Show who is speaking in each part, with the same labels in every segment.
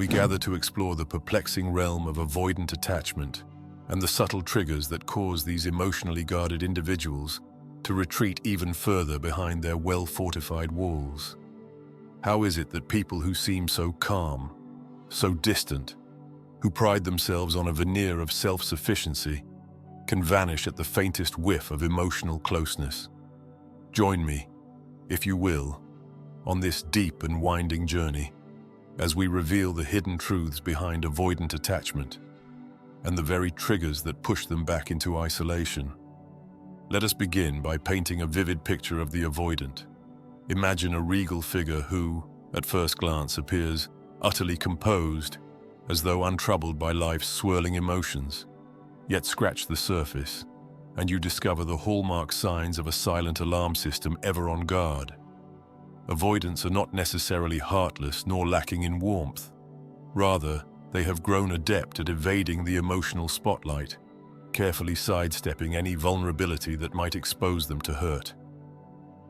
Speaker 1: we gather to explore the perplexing realm of avoidant attachment and the subtle triggers that cause these emotionally guarded individuals to retreat even further behind their well-fortified walls. How is it that people who seem so calm, so distant, who pride themselves on a veneer of self-sufficiency, can vanish at the faintest whiff of emotional closeness? Join me, if you will, on this deep and winding journey as we reveal the hidden truths behind avoidant attachment and the very triggers that push them back into isolation. Let us begin by painting a vivid picture of the avoidant. Imagine a regal figure who, at first glance, appears utterly composed, as though untroubled by life's swirling emotions. Yet scratch the surface, and you discover the hallmark signs of a silent alarm system ever on guard. Avoidants are not necessarily heartless nor lacking in warmth. Rather, they have grown adept at evading the emotional spotlight, carefully sidestepping any vulnerability that might expose them to hurt.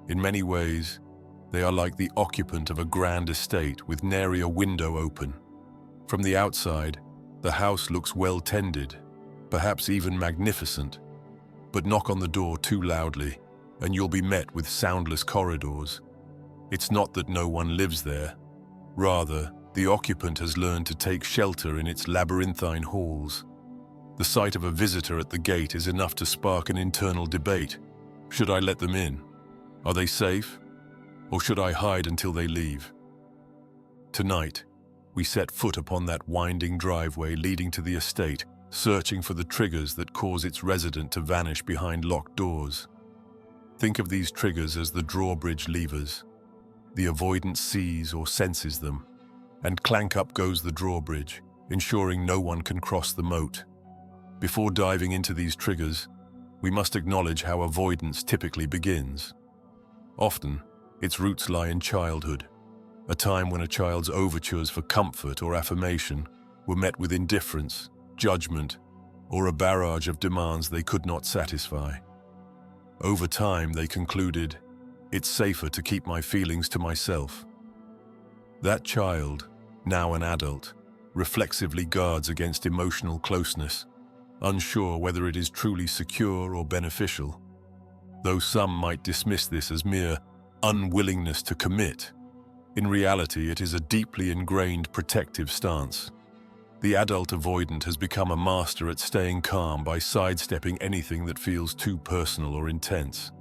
Speaker 1: In many ways, they are like the occupant of a grand estate with nary a window open. From the outside, the house looks well tended, perhaps even magnificent, but knock on the door too loudly, and you'll be met with soundless corridors. It's not that no one lives there. Rather, the occupant has learned to take shelter in its labyrinthine halls. The sight of a visitor at the gate is enough to spark an internal debate. Should I let them in? Are they safe? Or should I hide until they leave? Tonight, we set foot upon that winding driveway leading to the estate, searching for the triggers that cause its resident to vanish behind locked doors. Think of these triggers as the drawbridge levers. The avoidant sees or senses them, and clank up goes the drawbridge, ensuring no one can cross the moat. Before diving into these triggers, we must acknowledge how avoidance typically begins. Often, its roots lie in childhood, a time when a child's overtures for comfort or affirmation were met with indifference, judgment, or a barrage of demands they could not satisfy. Over time, they concluded, "It's safer to keep my feelings to myself." That child, now an adult, reflexively guards against emotional closeness, unsure whether it is truly secure or beneficial. Though some might dismiss this as mere unwillingness to commit, in reality it is a deeply ingrained protective stance. The adult avoidant has become a master at staying calm by sidestepping anything that feels too personal or intense.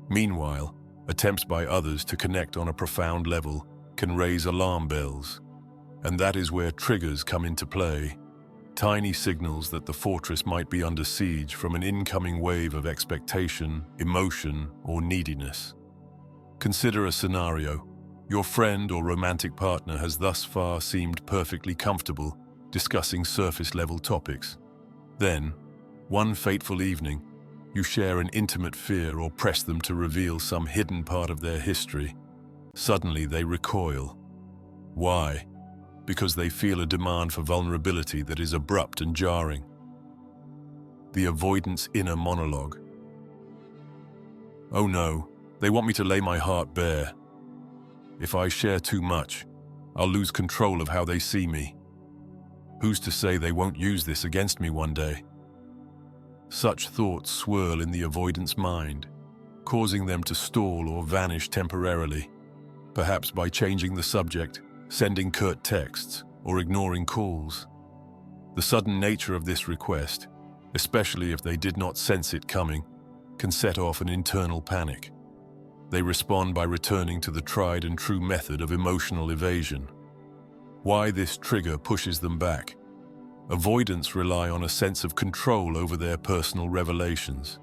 Speaker 1: Meanwhile, attempts by others to connect on a profound level can raise alarm bells, and that is where triggers come into play. Tiny signals that the fortress might be under siege from an incoming wave of expectation, emotion, or neediness. Consider a scenario. Your friend or romantic partner has thus far seemed perfectly comfortable discussing surface-level topics. Then, one fateful evening, you share an intimate fear or press them to reveal some hidden part of their history. Suddenly they recoil. Why? Because they feel a demand for vulnerability that is abrupt and jarring. The avoidant's inner monologue. Oh no, they want me to lay my heart bare. If I share too much, I'll lose control of how they see me. Who's to say they won't use this against me one day? Such thoughts swirl in the avoidant's mind, causing them to stall or vanish temporarily, perhaps by changing the subject, sending curt texts, or ignoring calls. The sudden nature of this request, especially if they did not sense it coming, can set off an internal panic. They respond by returning to the tried and true method of emotional evasion. Why this trigger pushes them back? Avoidants rely on a sense of control over their personal revelations.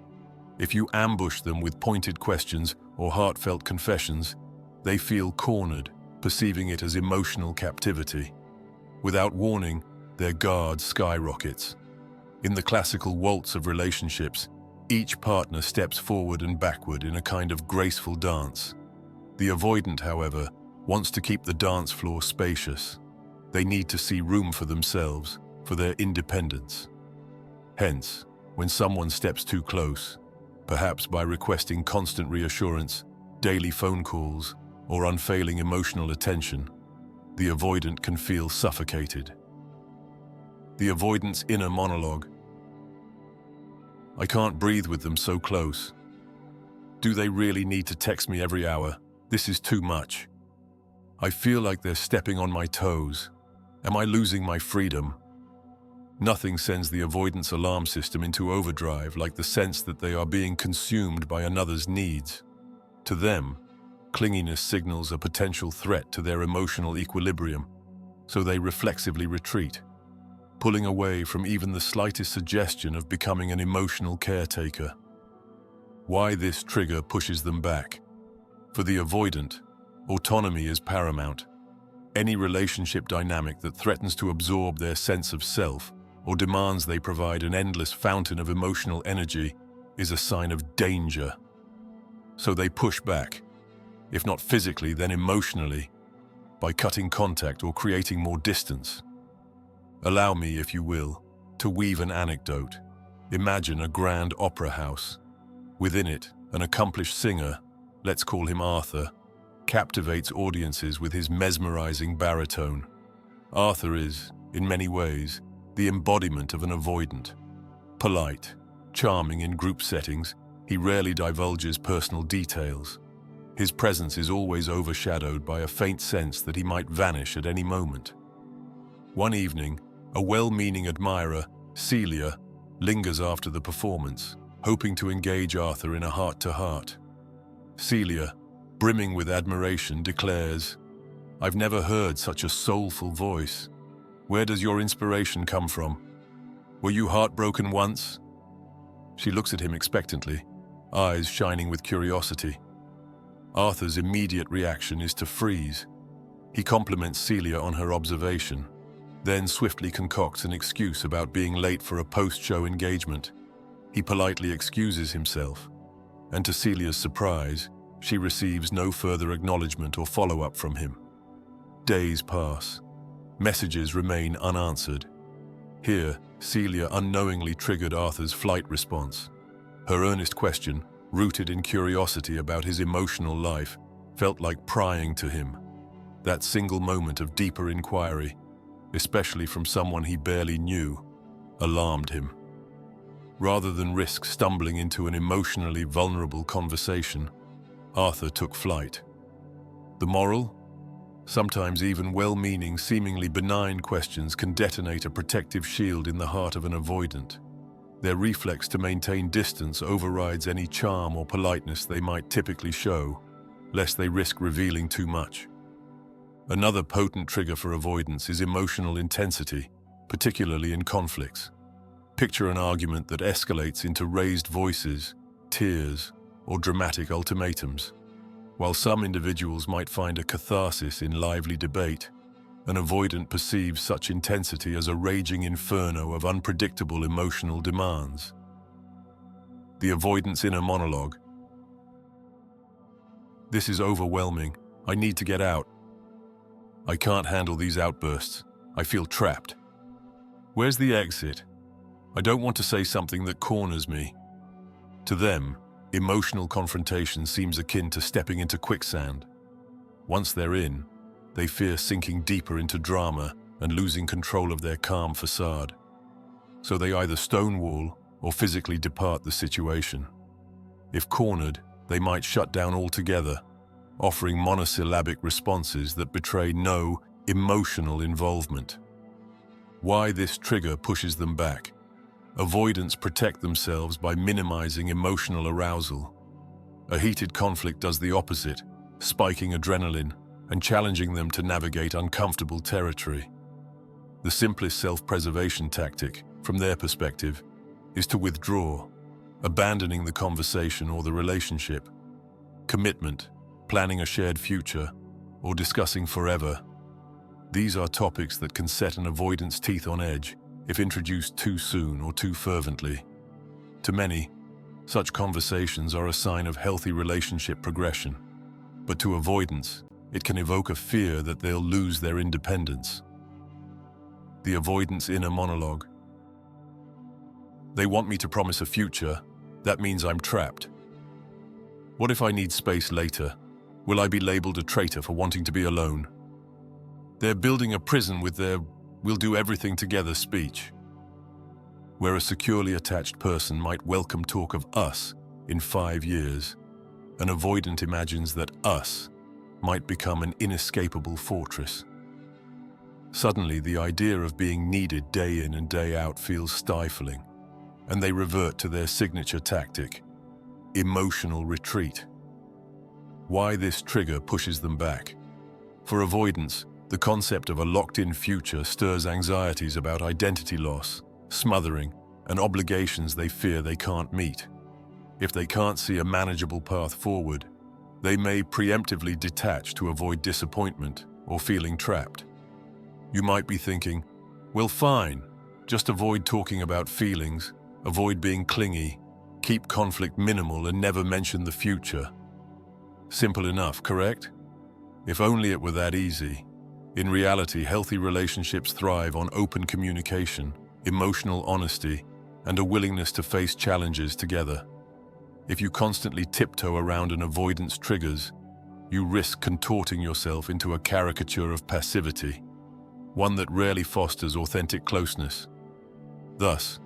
Speaker 1: If you ambush them with pointed questions or heartfelt confessions, they feel cornered, perceiving it as emotional captivity. Without warning, their guard skyrockets. In the classical waltz of relationships, each partner steps forward and backward in a kind of graceful dance. The avoidant, however, wants to keep the dance floor spacious. They need to see room for themselves, for their independence. Hence, when someone steps too close, perhaps by requesting constant reassurance, daily phone calls, or unfailing emotional attention, the avoidant can feel suffocated. The avoidant's inner monologue. I can't breathe with them so close. Do they really need to text me every hour? This is too much. I feel like they're stepping on my toes. Am I losing my freedom? Nothing sends the avoidance alarm system into overdrive like the sense that they are being consumed by another's needs. To them, clinginess signals a potential threat to their emotional equilibrium, so they reflexively retreat, pulling away from even the slightest suggestion of becoming an emotional caretaker. Why this trigger pushes them back? For the avoidant, autonomy is paramount. Any relationship dynamic that threatens to absorb their sense of self or demands they provide an endless fountain of emotional energy is a sign of danger. So they push back, if not physically, then emotionally, by cutting contact or creating more distance. Allow me, if you will, to weave an anecdote. Imagine a grand opera house. Within it, an accomplished singer, let's call him Arthur, captivates audiences with his mesmerizing baritone. Arthur is, in many ways, the embodiment of an avoidant. Polite, charming in group settings, he rarely divulges personal details. His presence is always overshadowed by a faint sense that he might vanish at any moment. One evening, a well-meaning admirer, Celia, lingers after the performance, hoping to engage Arthur in a heart-to-heart. Celia, brimming with admiration, declares, "I've never heard such a soulful voice. Where does your inspiration come from? Were you heartbroken once?" She looks at him expectantly, eyes shining with curiosity. Arthur's immediate reaction is to freeze. He compliments Celia on her observation, then swiftly concocts an excuse about being late for a post-show engagement. He politely excuses himself, and to Celia's surprise, she receives no further acknowledgement or follow-up from him. Days pass. Messages remain unanswered. Here, Celia unknowingly triggered Arthur's flight response. Her earnest question, rooted in curiosity about his emotional life, felt like prying to him. That single moment of deeper inquiry, especially from someone he barely knew, alarmed him. Rather than risk stumbling into an emotionally vulnerable conversation, Arthur took flight. The moral? Sometimes even well-meaning, seemingly benign questions can detonate a protective shield in the heart of an avoidant. Their reflex to maintain distance overrides any charm or politeness they might typically show, lest they risk revealing too much. Another potent trigger for avoidance is emotional intensity, particularly in conflicts. Picture an argument that escalates into raised voices, tears, or dramatic ultimatums. While some individuals might find a catharsis in lively debate, an avoidant perceives such intensity as a raging inferno of unpredictable emotional demands. The avoidant's inner monologue. This is overwhelming. I need to get out. I can't handle these outbursts. I feel trapped. Where's the exit? I don't want to say something that corners me. To them, emotional confrontation seems akin to stepping into quicksand. Once they're in, they fear sinking deeper into drama and losing control of their calm facade. So they either stonewall or physically depart the situation. If cornered, they might shut down altogether, offering monosyllabic responses that betray no emotional involvement. Why this trigger pushes them back? Avoidants protect themselves by minimizing emotional arousal. A heated conflict does the opposite, spiking adrenaline and challenging them to navigate uncomfortable territory. The simplest self-preservation tactic, from their perspective, is to withdraw, abandoning the conversation or the relationship. Commitment, planning a shared future, or discussing forever. These are topics that can set an avoidant's teeth on edge if introduced too soon or too fervently. To many, such conversations are a sign of healthy relationship progression, but to avoidants, it can evoke a fear that they'll lose their independence. The avoidant's inner monologue. They want me to promise a future. That means I'm trapped. What if I need space later? Will I be labeled a traitor for wanting to be alone? They're building a prison with their "we'll do everything together" speech. Where a securely attached person might welcome talk of us in 5 years, an avoidant imagines that us might become an inescapable fortress. Suddenly, the idea of being needed day in and day out feels stifling, and they revert to their signature tactic, emotional retreat. Why this trigger pushes them back? For avoidants, the concept of a locked-in future stirs anxieties about identity loss, smothering, and obligations they fear they can't meet. If they can't see a manageable path forward, they may preemptively detach to avoid disappointment or feeling trapped. You might be thinking, well, fine, just avoid talking about feelings, avoid being clingy, keep conflict minimal and never mention the future. Simple enough, correct? If only it were that easy. In reality, healthy relationships thrive on open communication, emotional honesty, and a willingness to face challenges together. If you constantly tiptoe around an avoidance triggers, you risk contorting yourself into a caricature of passivity, one that rarely fosters authentic closeness. Thus,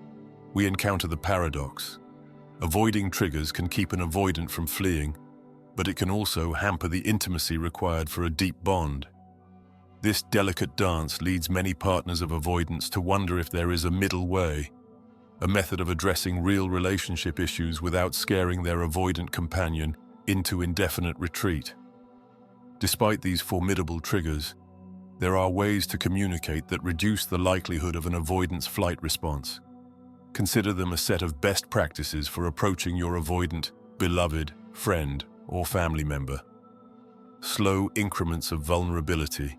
Speaker 1: we encounter the paradox. Avoiding triggers can keep an avoidant from fleeing, but it can also hamper the intimacy required for a deep bond. This delicate dance leads many partners of avoidance to wonder if there is a middle way, a method of addressing real relationship issues without scaring their avoidant companion into indefinite retreat. Despite these formidable triggers, there are ways to communicate that reduce the likelihood of an avoidance flight response. Consider them a set of best practices for approaching your avoidant, beloved, friend, or family member. Slow increments of vulnerability.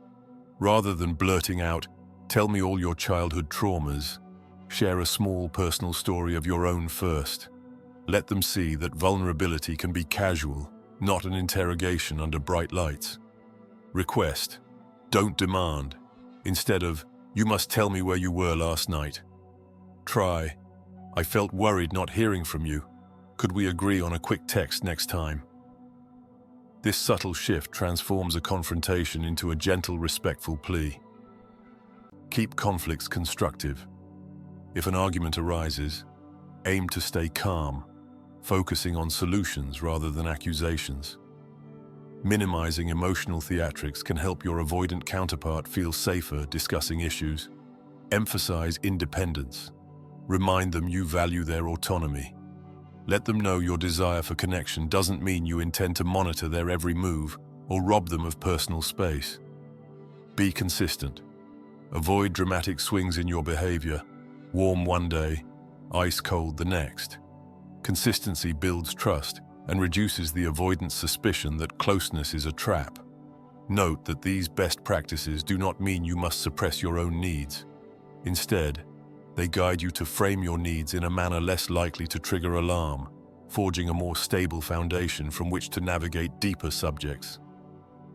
Speaker 1: Rather than blurting out, "Tell me all your childhood traumas," share a small personal story of your own first. Let them see that vulnerability can be casual, not an interrogation under bright lights. Request, don't demand. Instead of, "You must tell me where you were last night." Try, "I felt worried not hearing from you. Could we agree on a quick text next time?" This subtle shift transforms a confrontation into a gentle, respectful plea. Keep conflicts constructive. If an argument arises, aim to stay calm, focusing on solutions rather than accusations. Minimizing emotional theatrics can help your avoidant counterpart feel safer discussing issues. Emphasize independence. Remind them you value their autonomy. Let them know your desire for connection doesn't mean you intend to monitor their every move or rob them of personal space. Be consistent. Avoid dramatic swings in your behavior, warm one day, ice cold the next. Consistency builds trust and reduces the avoidance suspicion that closeness is a trap. Note that these best practices do not mean you must suppress your own needs. Instead, they guide you to frame your needs in a manner less likely to trigger alarm, forging a more stable foundation from which to navigate deeper subjects.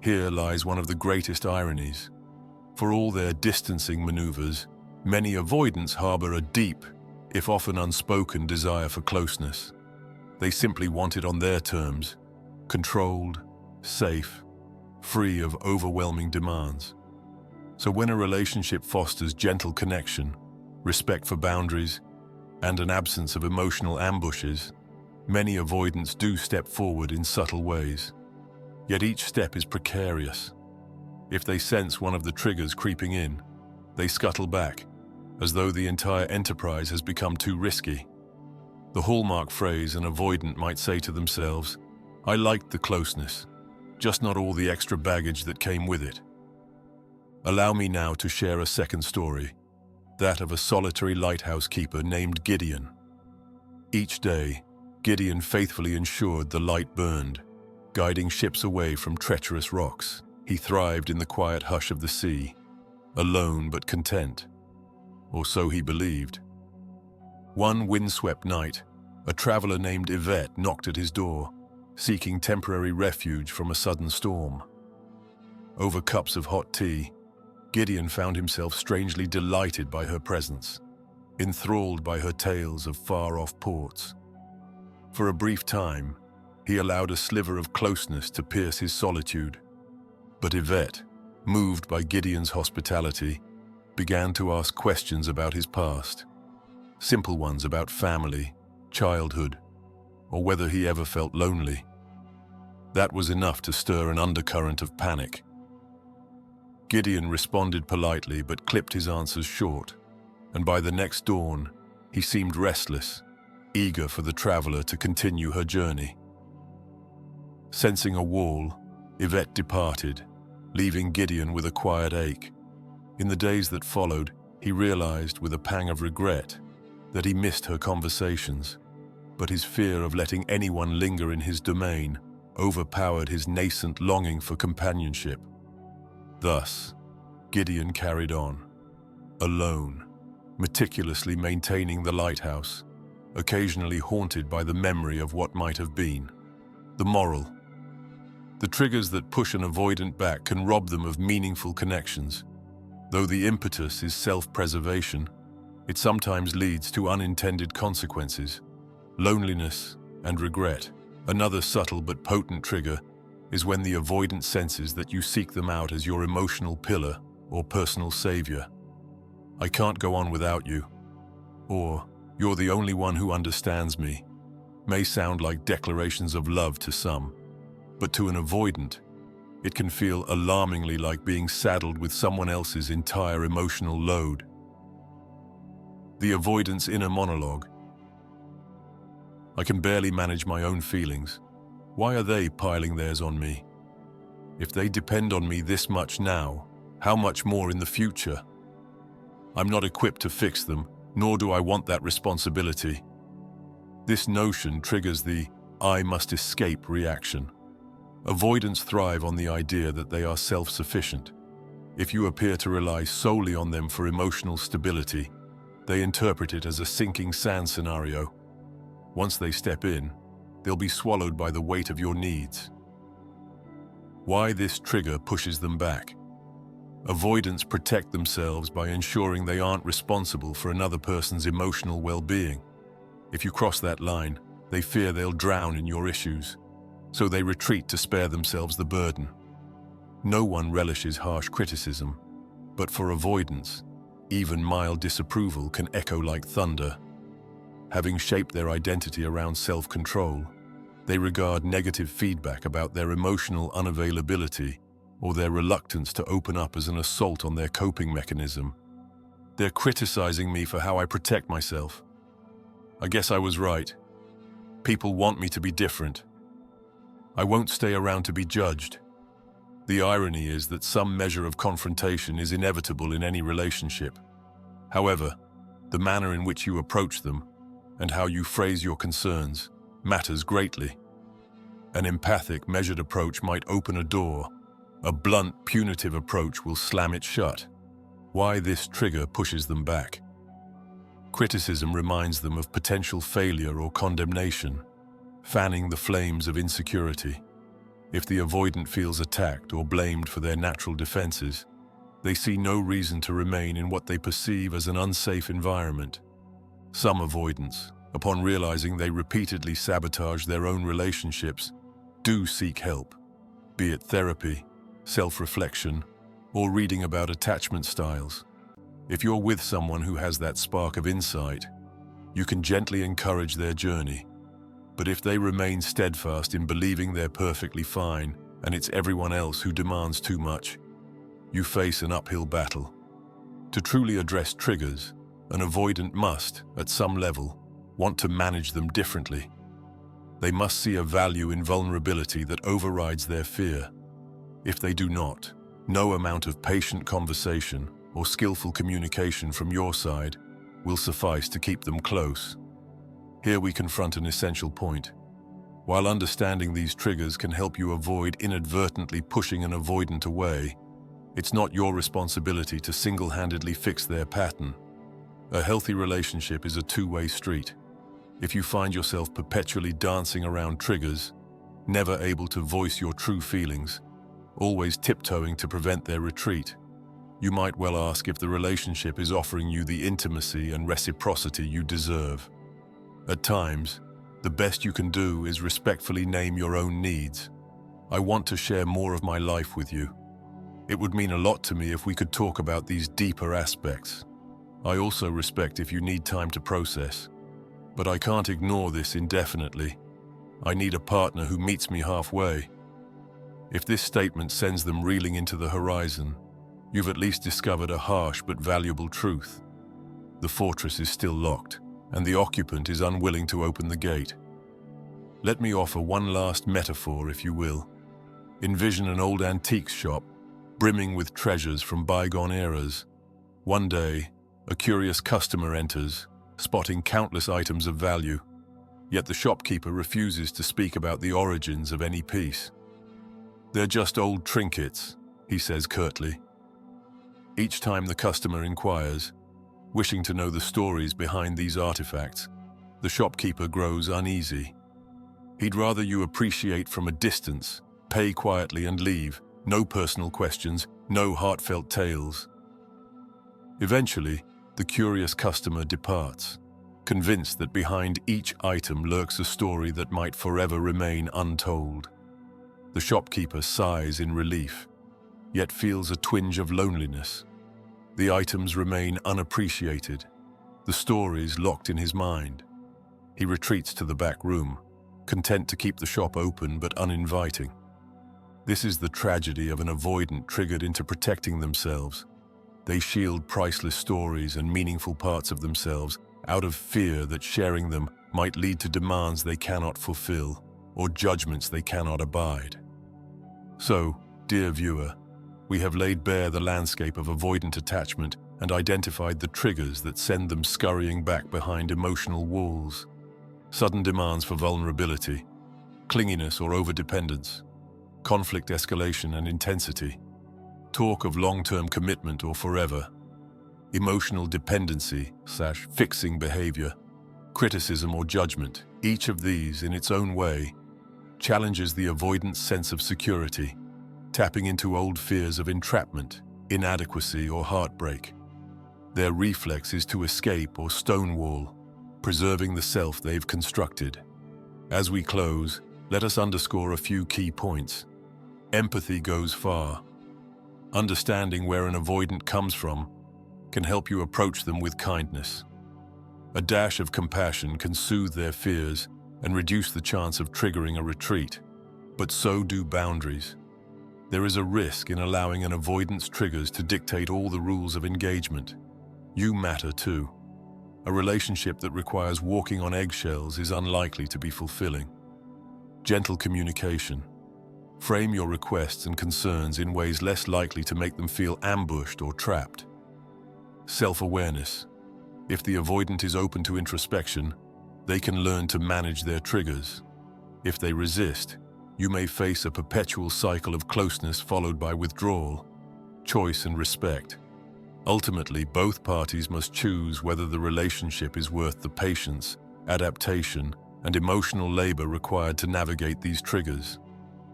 Speaker 1: Here lies one of the greatest ironies. For all their distancing maneuvers, many avoidants harbor a deep, if often unspoken, desire for closeness. They simply want it on their terms, controlled, safe, free of overwhelming demands. So when a relationship fosters gentle connection, respect for boundaries, and an absence of emotional ambushes, many avoidants do step forward in subtle ways. Yet each step is precarious. If they sense one of the triggers creeping in, they scuttle back, as though the entire enterprise has become too risky. The hallmark phrase an avoidant might say to themselves, "I liked the closeness, just not all the extra baggage that came with it." Allow me now to share a second story, that of a solitary lighthouse keeper named Gideon. Each day, Gideon faithfully ensured the light burned, guiding ships away from treacherous rocks. He thrived in the quiet hush of the sea, alone but content. Or so he believed. One windswept night, a traveler named Yvette knocked at his door, seeking temporary refuge from a sudden storm. Over cups of hot tea, Gideon found himself strangely delighted by her presence, enthralled by her tales of far-off ports. For a brief time, he allowed a sliver of closeness to pierce his solitude. But Yvette, moved by Gideon's hospitality, began to ask questions about his past. Simple ones about family, childhood, or whether he ever felt lonely. That was enough to stir an undercurrent of panic. Gideon responded politely but clipped his answers short, and by the next dawn, he seemed restless, eager for the traveler to continue her journey. Sensing a wall, Yvette departed, leaving Gideon with a quiet ache. In the days that followed, he realized with a pang of regret that he missed her conversations, but his fear of letting anyone linger in his domain overpowered his nascent longing for companionship. Thus, Gideon carried on, alone, meticulously maintaining the lighthouse, occasionally haunted by the memory of what might have been. The moral: the triggers that push an avoidant back can rob them of meaningful connections. Though the impetus is self-preservation, it sometimes leads to unintended consequences, loneliness and regret. Another subtle but potent trigger is when the avoidant senses that you seek them out as your emotional pillar or personal savior. "I can't go on without you," or "You're the only one who understands me," may sound like declarations of love to some, but to an avoidant, it can feel alarmingly like being saddled with someone else's entire emotional load. The avoidant's inner monologue: "I can barely manage my own feelings. Why are they piling theirs on me? If they depend on me this much now, how much more in the future? I'm not equipped to fix them, nor do I want that responsibility." This notion triggers the "I must escape" reaction. Avoidants thrive on the idea that they are self-sufficient. If you appear to rely solely on them for emotional stability, they interpret it as a sinking sand scenario. Once they step in, they'll be swallowed by the weight of your needs. Why this trigger pushes them back? Avoidants protect themselves by ensuring they aren't responsible for another person's emotional well-being. If you cross that line, they fear they'll drown in your issues, so they retreat to spare themselves the burden. No one relishes harsh criticism, but for avoidants, even mild disapproval can echo like thunder. Having shaped their identity around self-control, they regard negative feedback about their emotional unavailability or their reluctance to open up as an assault on their coping mechanism. "They're criticizing me for how I protect myself. I guess I was right. People want me to be different. I won't stay around to be judged." The irony is that some measure of confrontation is inevitable in any relationship. However, the manner in which you approach them and how you phrase your concerns matters greatly. An empathic, measured approach might open a door. A blunt, punitive approach will slam it shut. Why this trigger pushes them back? Criticism reminds them of potential failure or condemnation, fanning the flames of insecurity. If the avoidant feels attacked or blamed for their natural defenses, they see no reason to remain in what they perceive as an unsafe environment. Some avoidants, upon realizing they repeatedly sabotage their own relationships, do seek help, be it therapy, self-reflection, or reading about attachment styles. If you're with someone who has that spark of insight, you can gently encourage their journey. But if they remain steadfast in believing they're perfectly fine and it's everyone else who demands too much, you face an uphill battle. To truly address triggers, an avoidant must, at some level, want to manage them differently. They must see a value in vulnerability that overrides their fear. If they do not, no amount of patient conversation or skillful communication from your side will suffice to keep them close. Here we confront an essential point. While understanding these triggers can help you avoid inadvertently pushing an avoidant away, it's not your responsibility to single-handedly fix their pattern. A healthy relationship is a two-way street. If you find yourself perpetually dancing around triggers, never able to voice your true feelings, always tiptoeing to prevent their retreat, you might well ask if the relationship is offering you the intimacy and reciprocity you deserve. At times, the best you can do is respectfully name your own needs. "I want to share more of my life with you." It would mean a lot to me if we could talk about these deeper aspects. I also respect if you need time to process, but I can't ignore this indefinitely. I need a partner who meets me halfway. If this statement sends them reeling into the horizon, you've at least discovered a harsh but valuable truth. The fortress is still locked, and the occupant is unwilling to open the gate. Let me offer one last metaphor, if you will. Envision an old antiques shop, brimming with treasures from bygone eras. One day, a curious customer enters, spotting countless items of value, yet the shopkeeper refuses to speak about the origins of any piece. "They're just old trinkets," he says curtly. Each time the customer inquires, wishing to know the stories behind these artifacts, the shopkeeper grows uneasy. He'd rather you appreciate from a distance, pay quietly and leave. No personal questions, no heartfelt tales. Eventually, the curious customer departs, convinced that behind each item lurks a story that might forever remain untold. The shopkeeper sighs in relief, yet feels a twinge of loneliness. The items remain unappreciated, the stories locked in his mind. He retreats to the back room, content to keep the shop open but uninviting. This is the tragedy of an avoidant triggered into protecting themselves. They shield priceless stories and meaningful parts of themselves out of fear that sharing them might lead to demands they cannot fulfill or judgments they cannot abide. So, dear viewer, we have laid bare the landscape of avoidant attachment and identified the triggers that send them scurrying back behind emotional walls. Sudden demands for vulnerability, clinginess or overdependence, conflict escalation and intensity, talk of long-term commitment or forever, emotional dependency/fixing behavior, criticism or judgment. Each of these, in its own way, challenges the avoidant's sense of security, tapping into old fears of entrapment, inadequacy or heartbreak. Their reflex is to escape or stonewall, preserving the self they've constructed. As we close, let us underscore a few key points. Empathy goes far. Understanding where an avoidant comes from can help you approach them with kindness. A dash of compassion can soothe their fears and reduce the chance of triggering a retreat, but so do boundaries. There is a risk in allowing an avoidance triggers to dictate all the rules of engagement. You matter too. A relationship that requires walking on eggshells is unlikely to be fulfilling. Gentle communication. Frame your requests and concerns in ways less likely to make them feel ambushed or trapped. Self-awareness. If the avoidant is open to introspection, they can learn to manage their triggers. If they resist, you may face a perpetual cycle of closeness followed by withdrawal, choice and respect. Ultimately, both parties must choose whether the relationship is worth the patience, adaptation, and emotional labor required to navigate these triggers.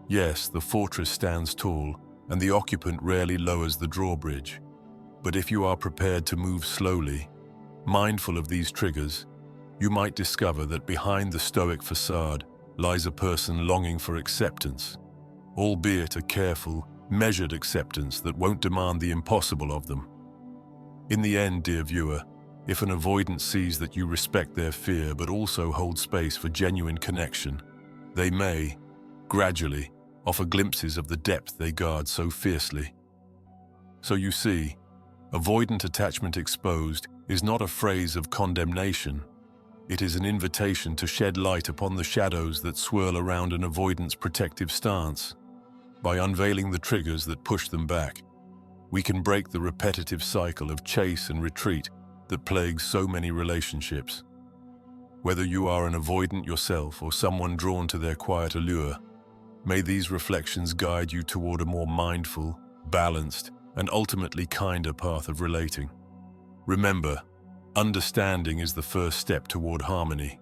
Speaker 1: Yes, the fortress stands tall, and the occupant rarely lowers the drawbridge. But if you are prepared to move slowly, mindful of these triggers, you might discover that behind the stoic facade lies a person longing for acceptance, albeit a careful, measured acceptance that won't demand the impossible of them. In the end, dear viewer, if an avoidant sees that you respect their fear but also hold space for genuine connection, they may, gradually, offer glimpses of the depth they guard so fiercely. So you see, Avoidant Attachment Exposed is not a phrase of condemnation. It is an invitation to shed light upon the shadows that swirl around an avoidant's protective stance. By unveiling the triggers that push them back, we can break the repetitive cycle of chase and retreat that plagues so many relationships. Whether you are an avoidant yourself or someone drawn to their quiet allure, may these reflections guide you toward a more mindful, balanced, and ultimately kinder path of relating. Remember, understanding is the first step toward harmony.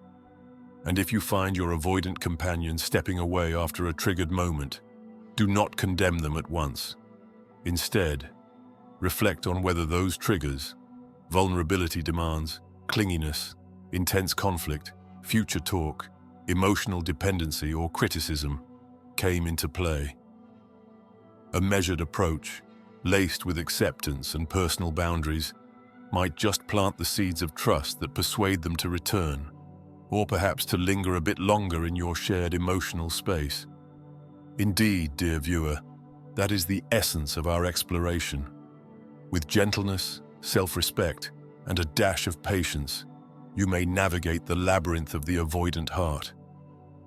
Speaker 1: And if you find your avoidant companion stepping away after a triggered moment, do not condemn them at once. Instead, reflect on whether those triggers, vulnerability demands, clinginess, intense conflict, future talk, emotional dependency, or criticism, came into play. A measured approach, laced with acceptance and personal boundaries, might just plant the seeds of trust that persuade them to return, or perhaps to linger a bit longer in your shared emotional space. Indeed, dear viewer, that is the essence of our exploration. With gentleness, self-respect, and a dash of patience, you may navigate the labyrinth of the avoidant heart,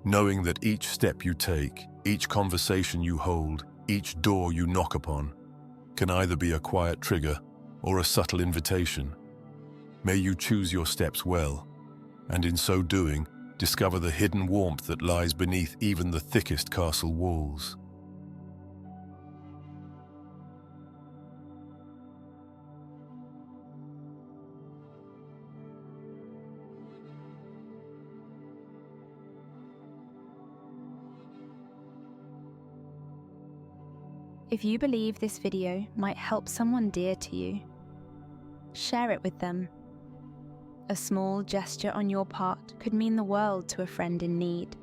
Speaker 1: knowing that each step you take, each conversation you hold, each door you knock upon, can either be a quiet trigger or a subtle invitation. May you choose your steps well, and in so doing, discover the hidden warmth that lies beneath even the thickest castle walls.
Speaker 2: If you believe this video might help someone dear to you, share it with them. A small gesture on your part could mean the world to a friend in need.